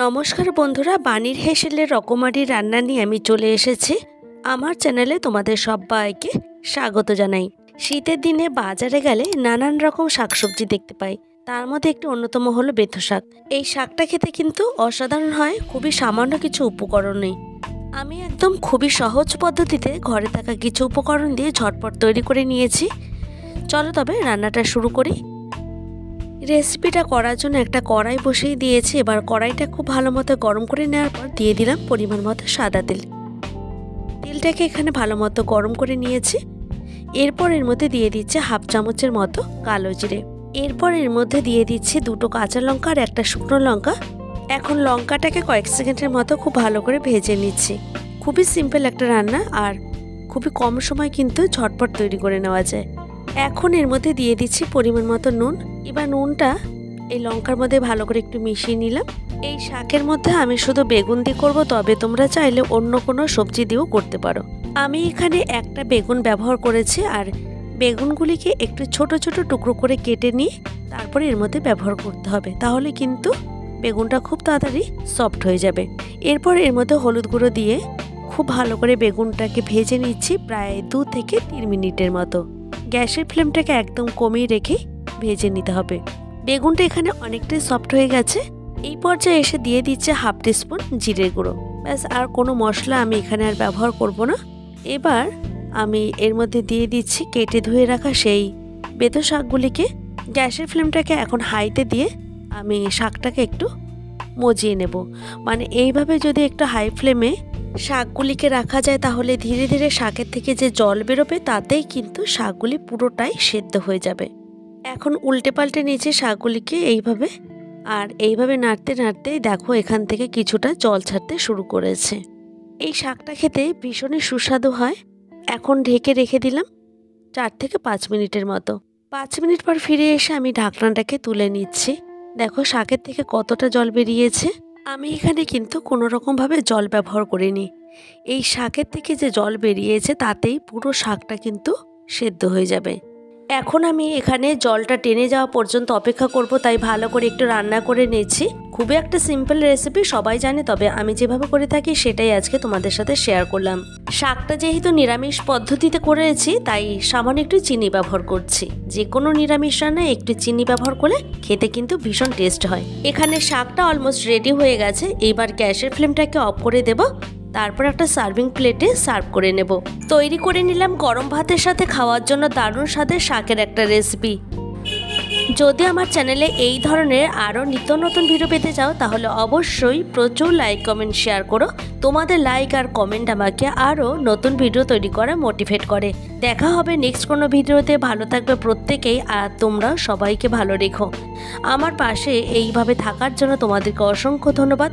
নমস্কার বন্ধুরা, বাণীর হেসেলের রকমারি রান্না নিয়ে আমি চলে এসেছি। আমার চ্যানেলে তোমাদের সবাইকে স্বাগত জানাই। শীতের দিনে বাজারে গেলে নানান রকম শাকসবজি দেখতে পাই, তার মধ্যে একটি অন্যতম হলো বেথো শাক। এই শাকটা খেতে কিন্তু অসাধারণ হয়, খুবই সামান্য কিছু উপকরণ নেই। আমি একদম খুবই সহজ পদ্ধতিতে ঘরে থাকা কিছু উপকরণ দিয়ে ঝটপট তৈরি করে নিয়েছি। চলো তবে রান্নাটা শুরু করি। রেসিপিটা করার জন্য একটা কড়াই বসিয়ে দিয়েছি। এবার কড়াইটা খুব ভালো মতো গরম করে নেওয়ার পর দিয়ে দিলাম পরিমাণ মতো সাদা তেল। তেলটাকে এখানে ভালো মতো গরম করে নিয়েছি। এরপর এর মধ্যে দিয়ে দিচ্ছে হাফ চামচের মতো কালো জিরে। এরপর এর মধ্যে দিয়ে দিচ্ছি দুটো কাঁচা লঙ্কা আর একটা শুকনো লঙ্কা। এখন লঙ্কাটাকে কয়েক সেকেন্ডের মতো খুব ভালো করে ভেজে নিচ্ছি। খুবই সিম্পল একটা রান্না আর খুবই কম সময় কিন্তু ঝটপট তৈরি করে নেওয়া যায়। এখন এর মধ্যে দিয়ে দিচ্ছি পরিমাণ মতো নুন। এবার নুনটা এই লঙ্কার মধ্যে ভালো করে একটু মিশিয়ে নিলাম। এই শাকের মধ্যে আমি শুধু বেগুন দিয়ে করবো, তবে তোমরা চাইলে অন্য কোনো সবজি দিয়েও করতে পারো। আমি এখানে একটা বেগুন ব্যবহার করেছি আর বেগুনগুলিকে একটু ছোট ছোট টুকরো করে কেটে নিয়ে তারপরে এর মধ্যে ব্যবহার করতে হবে, তাহলে কিন্তু বেগুনটা খুব তাড়াতাড়ি সফট হয়ে যাবে। এরপর এর মধ্যে হলুদ গুঁড়ো দিয়ে খুব ভালো করে বেগুনটাকে ভেজে নিচ্ছি প্রায় 2 থেকে 3 মিনিটের মতো। গ্যাসের ফ্লেমটাকে একদম কমিয়ে রেখে ভেজে নিতে হবে। বেগুনটা এখানে অনেকটাই সফট হয়ে গেছে। এই পর্যায়ে এসে দিয়ে দিচ্ছে হাফ টিস্পুন জিরের গুঁড়ো। ব্যাস, আর কোনো মশলা আমি এখানে আর ব্যবহার করব না। এবার আমি এর মধ্যে দিয়ে দিচ্ছি কেটে ধুয়ে রাখা সেই বেথো শাকগুলিকে। গ্যাসের ফ্লেমটাকে এখন হাইতে দিয়ে আমি শাকটাকে একটু মজিয়ে নেব। মানে এইভাবে যদি একটু হাই ফ্লেমে শাকগুলিকে রাখা যায় তাহলে ধীরে ধীরে শাকের থেকে যে জল বেরোবে তাতেই কিন্তু শাকগুলি পুরোটাই সেদ্ধ হয়ে যাবে। এখন উল্টে পাল্টে নিচে শাকগুলিকে এইভাবে আর এইভাবে নাড়তে নাড়তে দেখো এখান থেকে কিছুটা জল ছাড়তে শুরু করেছে। এই শাকটা খেতে ভীষণই সুস্বাদু হয়। এখন ঢেকে রেখে দিলাম 4 থেকে 5 মিনিটের মতো। 5 মিনিট পর ফিরে এসে আমি ঢাকনাটাকে তুলে নিচ্ছি। দেখো শাকের থেকে কতটা জল বেরিয়েছে। আমি এখানে কিন্তু কোনো রকমভাবে জল ব্যবহার করিনি। এই শাকের থেকে যে জল বেরিয়েছে তাতেই পুরো শাকটা কিন্তু সেদ্ধ হয়ে যাবে। এখন আমি এখানে জলটা টেনে যাওয়া পর্যন্ত অপেক্ষা করব, তাই ভালো করে একটু রান্না করে নিয়েছি। খুবই একটা সিম্পল রেসিপি, সবাই জানে, তবে আমি যেভাবে করে থাকি সেটাই আজকে তোমাদের সাথে শেয়ার করলাম। শাকটা যেহেতু নিরামিষ পদ্ধতিতে করেছি তাই সামান্য একটু চিনি ব্যবহার করছি। যে কোনো নিরামিষ রান্নায় একটু চিনি ব্যবহার করলে খেতে কিন্তু ভীষণ টেস্ট হয়। এখানে শাকটা অলমোস্ট রেডি হয়ে গেছে। এবার গ্যাসের ফ্লেমটাকে অফ করে দেব, তারপর একটা সার্ভিং প্লেটে সার্ভ করে নেব। তৈরি করে নিলাম গরম ভাতের সাথে খাওয়ার জন্য দারুণ স্বাদের শাকের একটা রেসিপি। যদি আমার চ্যানেলে এই ধরনের আরও নিত্য নতুন ভিডিও পেতে চাও তাহলে অবশ্যই প্রচুর লাইক কমেন্ট শেয়ার করো। তোমাদের লাইক আর কমেন্ট আমাকে আরও নতুন ভিডিও তৈরি করা মোটিভেট করে। দেখা হবে নেক্সট কোনো ভিডিওতে। ভালো থাকবে প্রত্যেকেই আর তোমরা সবাইকে ভালো রেখো। আমার পাশে এইভাবে থাকার জন্য তোমাদেরকে অসংখ্য ধন্যবাদ।